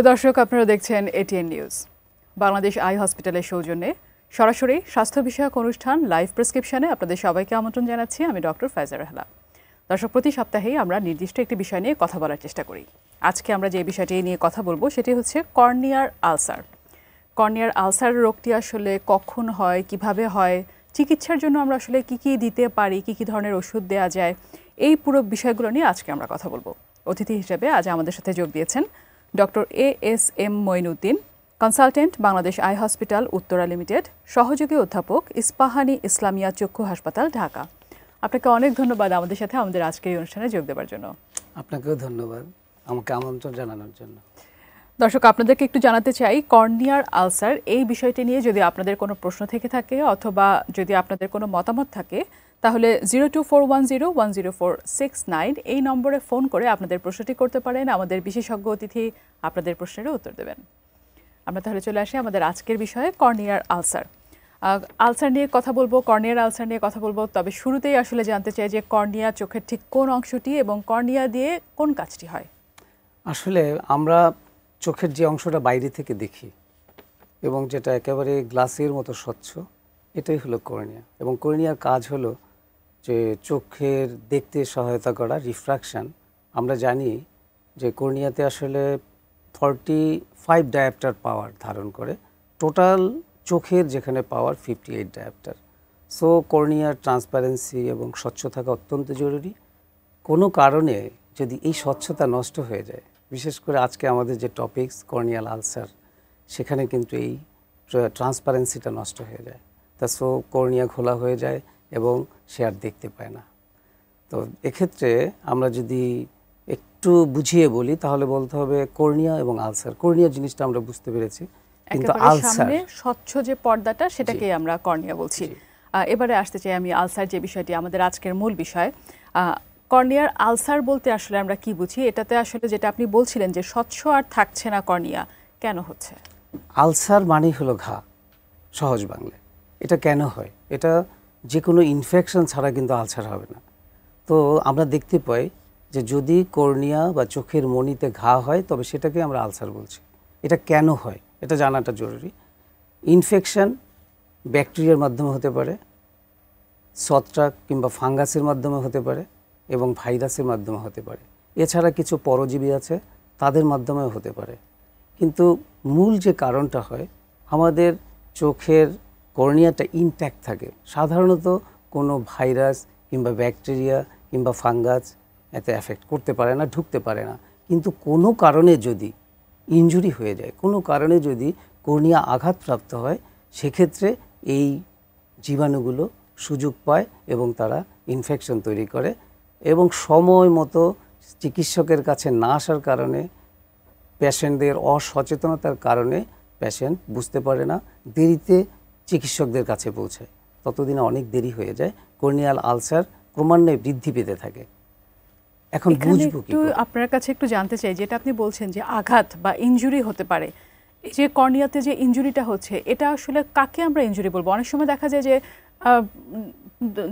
প্রিয় দর্শক, আপনারা দেখছেন এটিএন নিউজ। বাংলাদেশ আই হসপিটালের সৌজন্যে সরাসরি স্বাস্থ্য বিষয়ক অনুষ্ঠান লাইভ প্রেসক্রিপশনে আপনাদের সবাইকে আমন্ত্রণ জানাচ্ছি। আমি ডক্টর ফায়জা রাহলা। দর্শক, প্রতি সপ্তাহেই আমরা নির্দিষ্ট একটি বিষয় নিয়ে কথা বলার চেষ্টা করি। আজকে আমরা যে বিষয়টি নিয়ে কথা বলবো সেটি হচ্ছে কর্নিয়ার আলসার। কর্নিয়ার আলসার রোগটি আসলে কখন হয়, কিভাবে হয়, চিকিৎসার জন্য আমরা আসলে কি কি দিতে পারি, কি কি ধরনের ওষুধ দেওয়া যায়, এই পুরো বিষয়গুলো নিয়ে আজকে আমরা কথা বলবো। অতিথি হিসেবে আজ আমাদের সাথে যোগ দিয়েছেন doctor ASM Moinuddin, consultant, Bangladesh eye hospital Uttara limited, সহযোগী অধ্যাপক, ইস্পাহানী ইসলামিয়া চক্ষু হাসপাতাল, ঢাকা। আপনাকে অনেক ধন্যবাদ আমাদের সাথে আমাদের আজকের এই অনুষ্ঠানে যোগ দেওয়ার জন্য। আপনাকেও ধন্যবাদ আমাকে আমন্ত্রণ জানানোর জন্য। দর্শক, আপনাদেরকে একটু জানাতে চাই, কর্নিয়ার আলসার এই বিষয়টি নিয়ে যদি আপনাদের কোনো প্রশ্ন থেকে থাকে অথবা যদি আপনাদের কোনো মতামত থাকে, তাহলে 0241010469 এই নম্বরে ফোন করে আপনাদের প্রশ্নটি করতে পারেন। আমাদের বিশেষজ্ঞ অতিথি আপনাদের প্রশ্নেরও উত্তর দেবেন। আমরা তাহলে চলে আসি আমাদের আজকের বিষয়ে, কর্নিয়ার আলসার। আলসার নিয়ে কথা বলবো, কর্নিয়ার আলসার নিয়ে কথা বলবো। তবে শুরুতেই আসলে জানতে চাই যে কর্নিয়া চোখের ঠিক কোন অংশটি এবং কর্নিয়া দিয়ে কোন কাজটি হয়? আসলে আমরা চোখের যে অংশটা বাইরে থেকে দেখি এবং যেটা একেবারে গ্লাসের মতো স্বচ্ছ, এটাই হলো কর্নিয়া। এবং কর্নিয়ার কাজ হলো যে চোখের দেখতে সহায়তা করা, রিফ্র্যাকশন। আমরা জানি যে কর্নিয়াতে আসলে 45 ডায়োপ্টার পাওয়ার ধারণ করে, টোটাল চোখের যেখানে পাওয়ার 58 ডায়োপ্টার। সো কর্নিয়ার ট্রান্সপারেন্সি এবং স্বচ্ছ থাকা অত্যন্ত জরুরি। কোনো কারণে যদি এই স্বচ্ছতা নষ্ট হয়ে যায়, বিশেষ করে আজকে আমাদের যে টপিকস কর্নিয়াল আলসার, সেখানে কিন্তু এই ট্রান্সপারেন্সিটা নষ্ট হয়ে যায়। তা সো কর্নিয়া খোলা হয়ে যায় এবং সে আর দেখতে পায় না। তো এক্ষেত্রে আমরা যদি একটু বুঝিয়ে বলি তাহলে বলতে হবে কর্নিয়া এবং আলসার। কর্নিয়া জিনিসটা আমরা বুঝতে পেরেছি, কিন্তু আলসার স্বচ্ছ যে পর্দাটা সেটাকেই আমরা কর্নিয়া বলছি। এবারে আসতে চাই আমি আলসার যে বিষয়টি আমাদের আজকের মূল বিষয়। কর্নিয়ার আলসার বলতে আসলে আমরা কি বুঝি? এটাতে আসলে যেটা আপনি বলছিলেন যে স্বচ্ছ আর থাকছে না কর্নিয়া, কেন হচ্ছে? আলসার মানেই হলো ঘা, সহজ বাংলায়। এটা কেন হয়? এটা যে কোনো ইনফেকশন ছাড়া কিন্তু আলসার হবে না। তো আমরা দেখতে পাই যে যদি কর্নিয়া বা চোখের মণিতে ঘা হয় তবে সেটাকে আমরা আলসার বলছি। এটা কেন হয় এটা জানাটা জরুরি। ইনফেকশন ব্যাকটেরিয়ার মাধ্যমে হতে পারে, ছত্রাক কিংবা ফাঙ্গাসের মাধ্যমে হতে পারে এবং ভাইরাসের মাধ্যমে হতে পারে। এছাড়া কিছু পরজীবী আছে, তাদের মাধ্যমেও হতে পারে। কিন্তু মূল যে কারণটা হয়, আমাদের চোখের কর্নিয়াটা ইনট্যাক্ট থাকে। সাধারণত কোনো ভাইরাস কিংবা ব্যাকটেরিয়া কিংবা ফাঙ্গাস এতে এফেক্ট করতে পারে না, ঢুকতে পারে না। কিন্তু কোনো কারণে যদি ইনজুরি হয়ে যায়, কোনো কারণে যদি কর্নিয়া আঘাতপ্রাপ্ত হয়, সেক্ষেত্রে এই জীবাণুগুলো সুযোগ পায় এবং তারা ইনফেকশন তৈরি করে এবং সময় মতো চিকিৎসকের কাছে না আসার কারণে, পেশেন্টদের অসচেতনতার কারণে পেশেন্ট বুঝতে পারে না, দেরিতে চিকিৎসকদের কাছে পৌঁছায়। ততদিনে অনেক দেরি হয়ে যায়, কর্নিয়াল আলসার ক্রমান্বয়ে বৃদ্ধি পেতে থাকে। এখন বুঝবো কি করে? আপনার কাছে একটু জানতে চাই, যেটা আপনি বলছেন যে আঘাত বা ইনজুরি হতে পারে, এই যে কর্নিয়াতে যে ইনজুরিটা হচ্ছে, এটা আসলে কাকে আমরা ইনজুরি বলবো? অনেক সময় দেখা যায় যে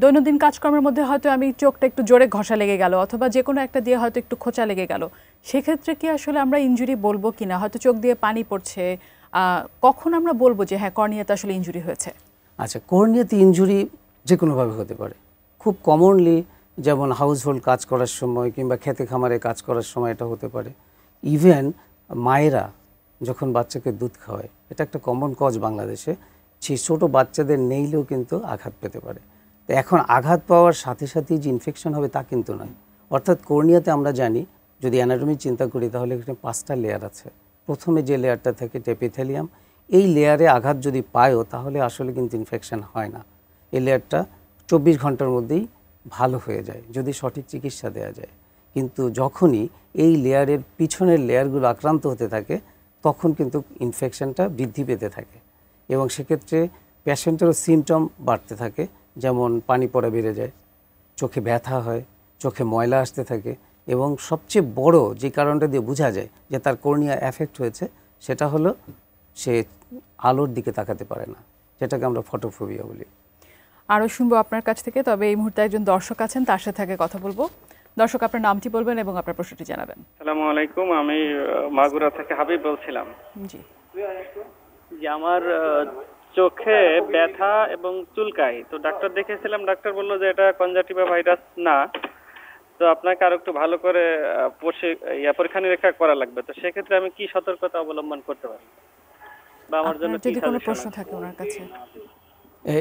দৈনন্দিন কাজকর্মের মধ্যে হয়তো আমি চোখটা একটু জোরে ঘষা লেগে গেল অথবা যে কোনো একটা দিয়ে হয়তো একটু খোঁচা লেগে গেল, সেক্ষেত্রে কি আসলে আমরা ইনজুরি বলবো কিনা? হয়তো চোখ দিয়ে পানি পড়ছে, কখন আমরা বলবো যে হ্যাঁ কর্নিয়াতে আসলে ইনজুরি হয়েছে? আচ্ছা, কর্নিয়াতে ইনজুরি যে কোনোভাবে হতে পারে। খুব কমনলি যেমন হাউসহোল্ড কাজ করার সময় কিংবা খেতে খামারে কাজ করার সময় এটা হতে পারে। ইভেন মায়েরা যখন বাচ্চাকে দুধ খাওয়ায়, এটা একটা কমন কজ বাংলাদেশে, সেই ছোটো বাচ্চাদের নেইলেও কিন্তু আঘাত পেতে পারে। তো এখন আঘাত পাওয়ার সাথে সাথেই যে ইনফেকশন হবে তা কিন্তু নয়। অর্থাৎ কর্নিয়াতে আমরা জানি, যদি অ্যানাটমি চিন্তা করি তাহলে এখানে 5টা লেয়ার আছে। প্রথমে যে লেয়ারটা থাকে এপিথেলিয়াম, এই লেয়ারে আঘাত যদি পায়ও তাহলে আসলে কিন্তু ইনফেকশন হয় না। এই লেয়ারটা 24 ঘন্টার মধ্যেই ভালো হয়ে যায় যদি সঠিক চিকিৎসা দেওয়া যায়। কিন্তু যখনই এই লেয়ারের পিছনের লেয়ারগুলো আক্রান্ত হতে থাকে তখন কিন্তু ইনফেকশনটা বৃদ্ধি পেতে থাকে এবং সেক্ষেত্রে পেশেন্টেরও সিমটম বাড়তে থাকে। যেমন পানি পড়া বেড়ে যায়, চোখে ব্যথা হয়, চোখে ময়লা আসতে থাকে এবং সবচেয়ে বড় যে কারণটা দিয়ে বোঝা যায় যে তার কর্নিয়া এফেক্ট হয়েছে সেটা হলো সে আলোর দিকে তাকাতে পারে না, যেটাকে আমরা ফটোফোবিয়া বলি। আরও শুনবো আপনার কাছ থেকে, তবে এই মুহূর্তে একজন দর্শক আছেন, তার সাথে কথা বলবো। দর্শক আপনার নামটি বলবেন এবং আপনার প্রশ্নটি জানাবেন। আসসালামু আলাইকুম, আমি মাগুরা থেকে হাবিব বলছিলাম। জি যে আমার চোখে ব্যথা এবং চুলকায়, তো ডাক্তার দেখেছিলাম, ডাক্তার বললো যে এটা কনজাক্টিভা ভাইরাস না, তো আপনাকে আরো একটু ভালো করে পরীক্ষা নিরীক্ষা করা লাগবে। তো সেক্ষেত্রে আমি কি সতর্কতা অবলম্বন করতে পারি বা আমার জন্য কি যদি কোনো সাজেশন প্রশ্ন আছে? থাকে ওনার কাছে।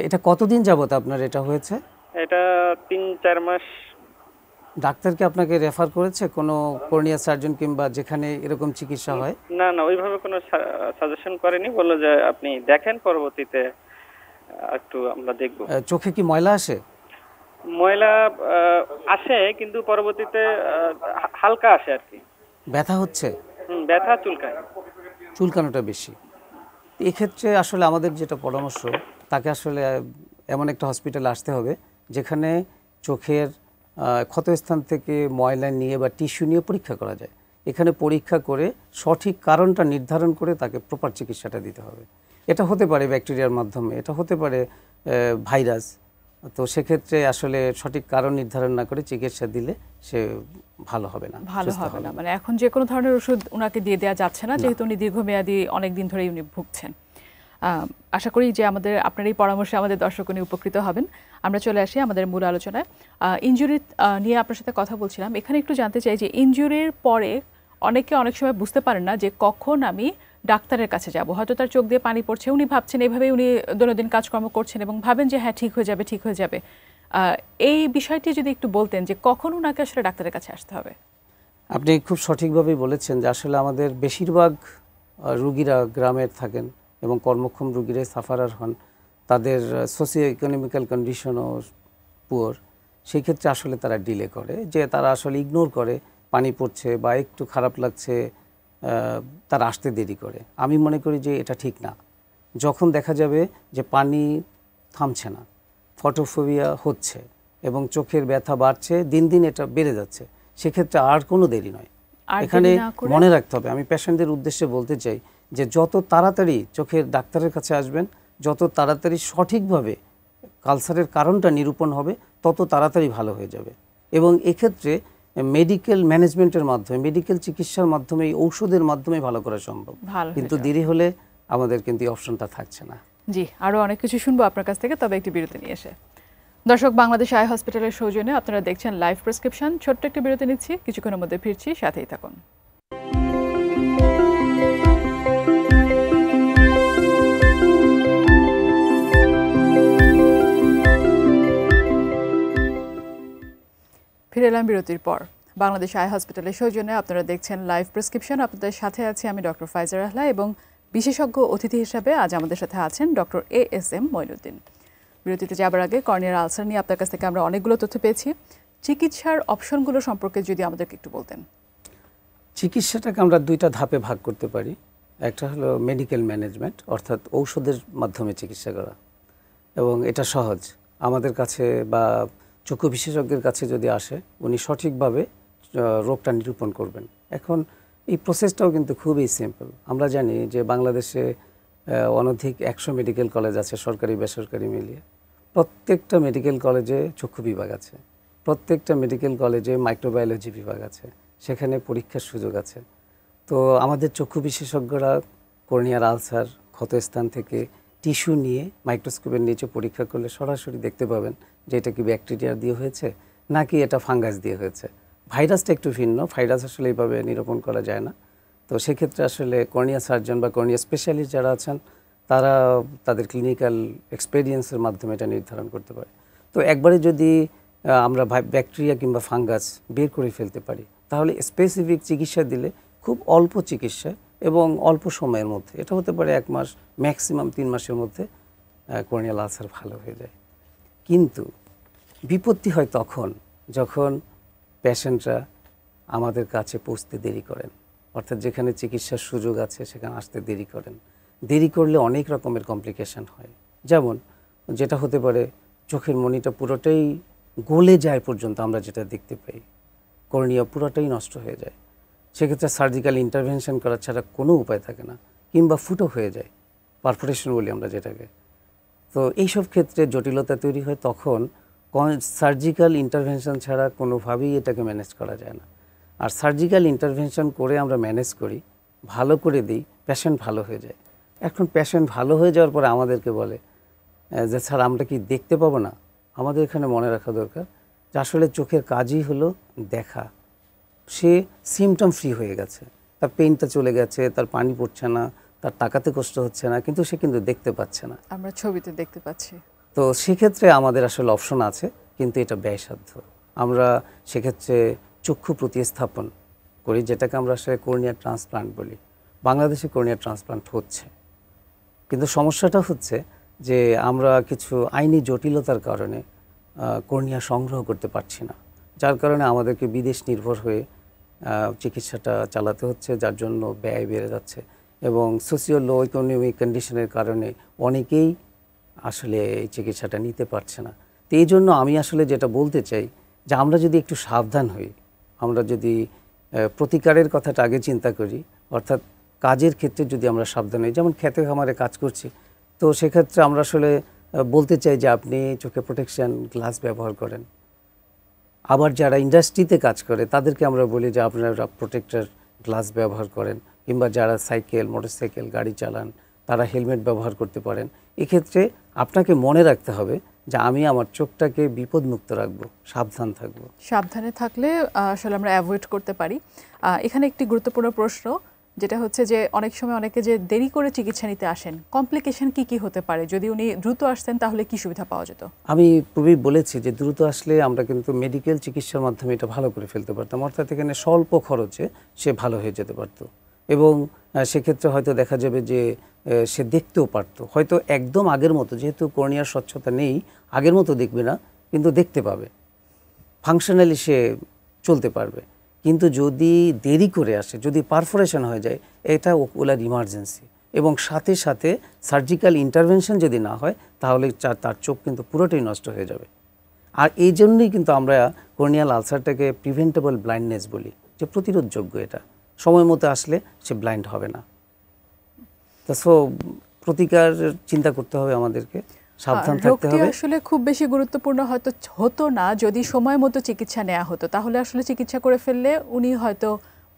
এটা কতদিন যাবত আপনার এটা হয়েছে? এটা 3-4 মাস। ডাক্তারকে আপনাকে রেফার করেছে কোনো কর্নিয়া সার্জন কিংবা যেখানে এরকম চিকিৎসা হয়? না না, ওইভাবে কোনো সাজেশন করেনি, বললো যে আপনি দেখেন, পরবর্তীতে একটু আমরা দেখব। চোখে কি ময়লা আসে? ময়লা আসে, কিন্তু পরবর্তীতে হালকা আসে আর কি। ব্যথা হচ্ছে? ব্যথা, চুলকায়। চুলকানোটা বেশি। এক্ষেত্রে আসলে আমাদের যেটা পরামর্শ, তাকে আসলে এমন একটা হসপিটালে আসতে হবে যেখানে চোখের ক্ষতস্থান থেকে ময়লা নিয়ে বা টিস্যু নিয়ে পরীক্ষা করা যায়। এখানে পরীক্ষা করে সঠিক কারণটা নির্ধারণ করে তাকে প্রপার চিকিৎসাটা দিতে হবে। এটা হতে পারে ব্যাকটেরিয়ার মাধ্যমে, এটা হতে পারে ভাইরাস। তো সেক্ষেত্রে আসলে সঠিক কারণ নির্ধারণ না করে চিকিৎসা দিলে সে ভালো হবে না, ভালো হবে না। মানে এখন যে কোনো ধরনের ওষুধ ওনাকে দিয়ে দেওয়া যাচ্ছে না, যেহেতু উনি দীর্ঘমেয়াদী অনেক দিন ধরেই উনি ভুগছেন। আশা করি যে আপনার এই পরামর্শে আমাদের দর্শক উনি উপকৃত হবেন। আমরা চলে আসি আমাদের মূল আলোচনায়। ইনজুরি নিয়ে আপনার সাথে কথা বলছিলাম। এখানে একটু জানতে চাই যে ইনজুরির পরে অনেকে অনেক সময় বুঝতে পারেন না যে কখন আমি ডাক্তারের কাছে যাব। হয়তো তার চোখ দিয়ে পানি পড়ছে, উনি ভাবছেন এইভাবেই উনি দৈনন্দিন কাজকর্ম করছেন এবং ভাবেন যে হ্যাঁ ঠিক হয়ে যাবে, ঠিক হয়ে যাবে। এই বিষয়টি যদি একটু বলতেন যে কখন ওনাকে আসলে ডাক্তারের কাছে আসতে হবে। আপনি খুব সঠিকভাবেই বলেছেন যে আসলে আমাদের বেশিরভাগ রুগীরা গ্রামের থাকেন এবং কর্মক্ষম রুগীরা সাফারার হন, তাদের সোশিও ইকোনমিক্যাল কন্ডিশনও পুয়ার। সেই ক্ষেত্রে আসলে তারা ডিলে করে, যে তারা আসলে ইগনোর করে, পানি পড়ছে বা একটু খারাপ লাগছে তারা আসতে দেরি করে। আমি মনে করি যে এটা ঠিক না। যখন দেখা যাবে যে পানি থামছে না, ফটোফোবিয়া হচ্ছে এবং চোখের ব্যথা বাড়ছে, দিন দিন এটা বেড়ে যাচ্ছে, সেক্ষেত্রে আর কোনো দেরি নয়। এখানে মনে রাখতে হবে, আমি পেশেন্টদের উদ্দেশ্যে বলতে চাই যে যত তাড়াতাড়ি চোখের ডাক্তারের কাছে আসবেন, যত তাড়াতাড়ি সঠিকভাবে কালসারের কারণটা নিরূপণ হবে, তত তাড়াতাড়ি ভালো হয়ে যাবে। এবং এক্ষেত্রে মেডিকেল ম্যানেজমেন্টের মাধ্যমে, মেডিকেল চিকিৎসার মাধ্যমে, এই ঔষধের মাধ্যমে ভালো করা সম্ভব। কিন্তু দেরি হলে আমাদের কিন্তু এই অপশনটা থাকছে না। জি, আরও অনেক কিছু শুনবো আপনার কাছ থেকে, তবে একটি বিরতি নিয়ে এসে। দর্শক, বাংলাদেশ আই হসপিটালের সৌজন্যে আপনারা দেখছেন লাইভ প্রেসক্রিপশন। ছোট্ট একটি বিরতি নিচ্ছি, কিছুক্ষণের মধ্যে ফিরছি, সাথেই থাকুন। ফিরে এলাম বিরতির পর। বাংলাদেশ আই হসপিটালের সৌজন্যে আপনারা দেখছেন লাইভ প্রেসক্রিপশন। আপনাদের সাথে আছি আমি ডক্টর ফাইজা রাহলা এবং বিশেষজ্ঞ অতিথি হিসাবে আজ আমাদের সাথে আছেন ডক্টর ASM মঈনুদ্দিন। বিরতিতে যাবার আগে কর্নিয়ার আলসার নিয়ে আপনার কাছ থেকে আমরা অনেকগুলো তথ্য পেয়েছি। চিকিৎসার অপশনগুলো সম্পর্কে যদি আমাদেরকে একটু বলতেন। চিকিৎসাটাকে আমরা দুইটা ধাপে ভাগ করতে পারি। একটা হলো মেডিকেল ম্যানেজমেন্ট, অর্থাৎ ঔষধের মাধ্যমে চিকিৎসা করা, এবং এটা সহজ। আমাদের কাছে বা চক্ষু বিশেষজ্ঞের কাছে যদি আসে, উনি সঠিকভাবে রোগটা নিরূপণ করবেন। এখন এই প্রসেসটাও কিন্তু খুবই সিম্পল। আমরা জানি যে বাংলাদেশে অনধিক 100 মেডিকেল কলেজ আছে, সরকারি বেসরকারি মিলিয়ে। প্রত্যেকটা মেডিকেল কলেজে চক্ষু বিভাগ আছে, প্রত্যেকটা মেডিকেল কলেজে মাইক্রোবায়োলজি বিভাগ আছে, সেখানে পরীক্ষার সুযোগ আছে। তো আমাদের চক্ষু বিশেষজ্ঞরা কর্নিয়ার আলসার, ক্ষতস্থান থেকে টিস্যু নিয়ে মাইক্রোস্কোপের নিচে পরীক্ষা করলে সরাসরি দেখতে পাবেন যে এটা কি ব্যাকটেরিয়া দিয়ে হয়েছে নাকি এটা ফাঙ্গাস দিয়ে হয়েছে। ভাইরাসটা একটু ভিন্ন, ভাইরাস আসলে এইভাবে নিরূপণ করা যায় না। তো সেক্ষেত্রে আসলে কর্নিয়া সার্জন বা কর্নিয়া স্পেশালিস্ট যারা আছেন, তারা তাদের ক্লিনিক্যাল এক্সপেরিয়েন্সের মাধ্যমে এটা নির্ধারণ করতে পারে। তো একবারে যদি আমরা ব্যাকটেরিয়া কিংবা ফাঙ্গাস বের করে ফেলতে পারি, তাহলে স্পেসিফিক চিকিৎসা দিলে খুব অল্প চিকিৎসা এবং অল্প সময়ের মধ্যে, এটা হতে পারে 1 মাস, ম্যাক্সিমাম 3 মাসের মধ্যে কর্নিয়াল আলসার ভালো হয়ে যায়। কিন্তু বিপত্তি হয় তখন যখন পেশেন্টরা আমাদের কাছে পৌঁছতে দেরি করেন, অর্থাৎ যেখানে চিকিৎসার সুযোগ আছে সেখানে আসতে দেরি করেন। দেরি করলে অনেক রকমের কমপ্লিকেশন হয়। যেমন যেটা হতে পারে চোখের মণিটা পুরোটাই গলে যায় পর্যন্ত, আমরা যেটা দেখতে পাই, কর্নিয়া পুরোটাই নষ্ট হয়ে যায়। সেক্ষেত্রে সার্জিক্যাল ইন্টারভেনশন করা ছাড়া কোনো উপায় থাকে না, কিংবা ফুটো হয়ে যায়, পারফোরেশন বলি আমরা যেটাকে। তো এইসব ক্ষেত্রে জটিলতা তৈরি হয়। তখন সার্জিক্যাল ইন্টারভেনশন ছাড়া কোনোভাবেই এটাকে ম্যানেজ করা যায় না। আর সার্জিক্যাল ইন্টারভেনশন করে আমরা ম্যানেজ করি, ভালো করে দিই, পেশেন্ট ভালো হয়ে যায়। এখন পেশেন্ট ভালো হয়ে যাওয়ার পরে আমাদেরকে বলে যে স্যার আমরা কি দেখতে পাবো না? আমাদের এখানে মনে রাখা দরকার যে আসলে চোখের কাজই হলো দেখা। সে সিমটম ফ্রি হয়ে গেছে, তার পেইনটা চলে গেছে, তার পানি পড়ছে না, তার তাকাতে কষ্ট হচ্ছে না, কিন্তু সে কিন্তু দেখতে পাচ্ছে না। আমরা ছবিতে দেখতে পাচ্ছি। তো সেক্ষেত্রে আমাদের আসলে অপশন আছে, কিন্তু এটা ব্যয়সাধ্য। আমরা সেক্ষেত্রে চক্ষু প্রতিস্থাপন করি, যেটাকে আমরা আসলে কর্নিয়া ট্রান্সপ্লান্ট বলি। বাংলাদেশে কর্নিয়া ট্রান্সপ্লান্ট হচ্ছে, কিন্তু সমস্যাটা হচ্ছে যে আমরা কিছু আইনি জটিলতার কারণে কর্নিয়া সংগ্রহ করতে পারছি না, যার কারণে আমাদেরকে বিদেশ নির্ভর হয়ে চিকিৎসাটা চালাতে হচ্ছে, যার জন্য ব্যয় বেড়ে যাচ্ছে। এবং সোশিও লো ইকোনমিক কন্ডিশনের কারণে অনেকেই আসলে এই চিকিৎসাটা নিতে পারছে না। তো এই জন্য আমি আসলে যেটা বলতে চাই যে আমরা যদি একটু সাবধান হই, আমরা যদি প্রতিকারের কথাটা আগে চিন্তা করি, অর্থাৎ কাজের ক্ষেত্রে যদি আমরা সাবধান হই, যেমন খেতে খামারে কাজ করছি, তো সেক্ষেত্রে আমরা আসলে বলতে চাই যে আপনি চোখে প্রোটেকশন গ্লাস ব্যবহার করেন। আবার যারা ইন্ডাস্ট্রিতে কাজ করে তাদেরকে আমরা বলি যে আপনারা প্রোটেক্টর গ্লাস ব্যবহার করেন, কিংবা যারা সাইকেল মোটরসাইকেল গাড়ি চালান তারা হেলমেট ব্যবহার করতে পারেন। এক্ষেত্রে আপনাকে মনে রাখতে হবে যে আমি আমার চোখটাকে বিপদমুক্ত রাখবো, সাবধান থাকবো। সাবধানে থাকলে আসলে আমরা অ্যাভয়েড করতে পারি। এখানে একটি গুরুত্বপূর্ণ প্রশ্ন, যেটা হচ্ছে যে অনেক সময় অনেকে যে দেরি করে চিকিৎসা নিতে আসেন, কমপ্লিকেশন কি কি হতে পারে? যদি উনি দ্রুত আসতেন তাহলে কি সুবিধা পাওয়া যেত? আমি পূর্বেই বলেছি যে দ্রুত আসলে আমরা কিন্তু মেডিকেল চিকিৎসার মাধ্যমে এটা ভালো করে ফেলতে পারতাম, অর্থাৎ এখানে স্বল্প খরচে সে ভালো হয়ে যেতে পারত। এবং সেক্ষেত্রে হয়তো দেখা যাবে যে সে দেখতেও পারতো, হয়তো একদম আগের মতো, যেহেতু কর্নিয়ার স্বচ্ছতা নেই, আগের মতো দেখবে না, কিন্তু দেখতে পাবে, ফাংশনালি সে চলতে পারবে। কিন্তু যদি দেরি করে আসে, যদি পারফোরেশন হয়ে যায়, এটা ওকুলার ইমার্জেন্সি, এবং সাথে সাথে সার্জিক্যাল ইন্টারভেনশন যদি না হয় তাহলে তার চোখ কিন্তু পুরোটাই নষ্ট হয়ে যাবে। আর এই জন্যই কিন্তু আমরা কর্নিয়াল আলসারটাকে প্রিভেন্টেবল ব্লাইন্ডনেস বলি, যে প্রতিরোধযোগ্য। এটা সময় মতো আসলে সে ব্লাইন্ড হবে না। তো প্রতিকার চিন্তা করতে হবে আমাদেরকে, সাবধান থাকতে হবে। আসলে খুব বেশি গুরুত্বপূর্ণ হয়তো হতো না যদি সময় মতো চিকিৎসা নেওয়া হতো, তাহলে আসলে চিকিৎসা করে ফেললে উনি হয়তো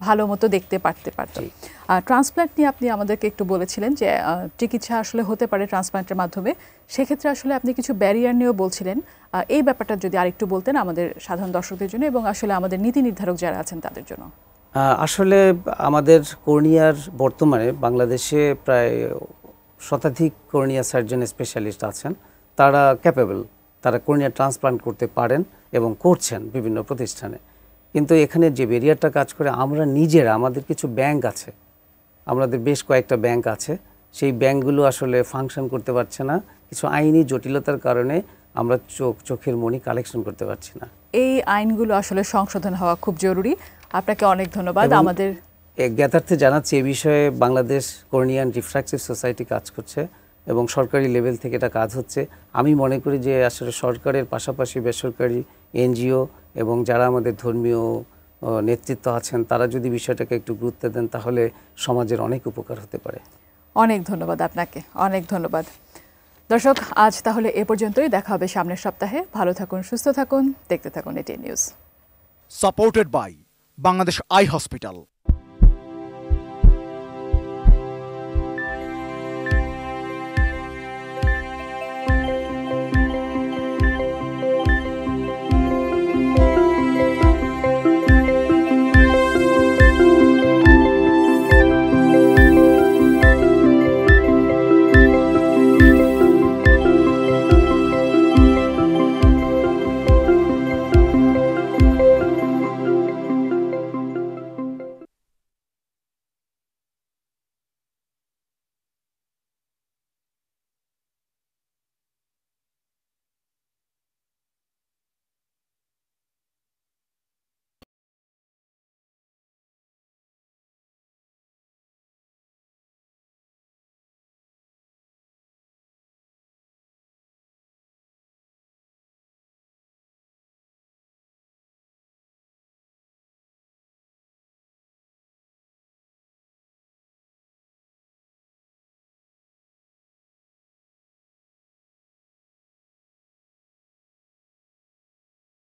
ভালো মতো দেখতে পারতেন। ট্রান্সপ্ল্যান্ট নিয়ে আপনি আমাদেরকে একটু বলেছিলেন যে চিকিৎসা আসলে হতে পারে ট্রান্সপ্ল্যান্টের মাধ্যমে, সেক্ষেত্রে আসলে আপনি কিছু ব্যারিয়ার নিয়েও বলছিলেন। এই ব্যাপারটা যদি আরেকটু বলতেন আমাদের সাধারণ দর্শকদের জন্য এবং আসলে আমাদের নীতি নির্ধারক যারা আছেন তাদের জন্য। আসলে আমাদের কর্নিয়ার বর্তমানে বাংলাদেশে প্রায় শতাধিক কর্নিয়া সার্জন স্পেশালিস্ট আছেন, তারা ক্যাপেবল, তারা কর্নিয়া ট্রান্সপ্লান্ট করতে পারেন এবং করছেন বিভিন্ন প্রতিষ্ঠানে। কিন্তু এখানে যে ব্যারিয়ারটা কাজ করে, আমরা নিজেরা, আমাদের কিছু ব্যাংক আছে, আমাদের বেশ কয়েকটা ব্যাংক আছে, সেই ব্যাংকগুলো আসলে ফাংশন করতে পারছে না, কিছু আইনি জটিলতার কারণে আমরা চোখের মনি কালেকশন করতে পারছি না। এই আইনগুলো আসলে সংশোধন হওয়া খুব জরুরি। আপনাকে অনেক ধন্যবাদ। আমাদের জ্ঞাতার্থে জানাচ্ছি, এ বিষয়ে বাংলাদেশ কর্নিয়ান রিফ্র্যাক্টিভ সোসাইটি কাজ করছে এবং সরকারি লেভেল থেকে এটা কাজ হচ্ছে। আমি মনে করি যে আসলে সরকারের পাশাপাশি বেসরকারি এনজিও এবং যারা আমাদের ধর্মীয় নেতৃত্ব আছেন, তারা যদি বিষয়টাকে একটু গুরুত্ব দেন তাহলে সমাজের অনেক উপকার হতে পারে। অনেক ধন্যবাদ আপনাকে, অনেক ধন্যবাদ। দর্শক, আজ তাহলে এ পর্যন্তই। দেখা হবে সামনের সপ্তাহে। ভালো থাকুন, সুস্থ থাকুন, দেখতে থাকুন ATN News. Supported by Bangladesh eye hospital.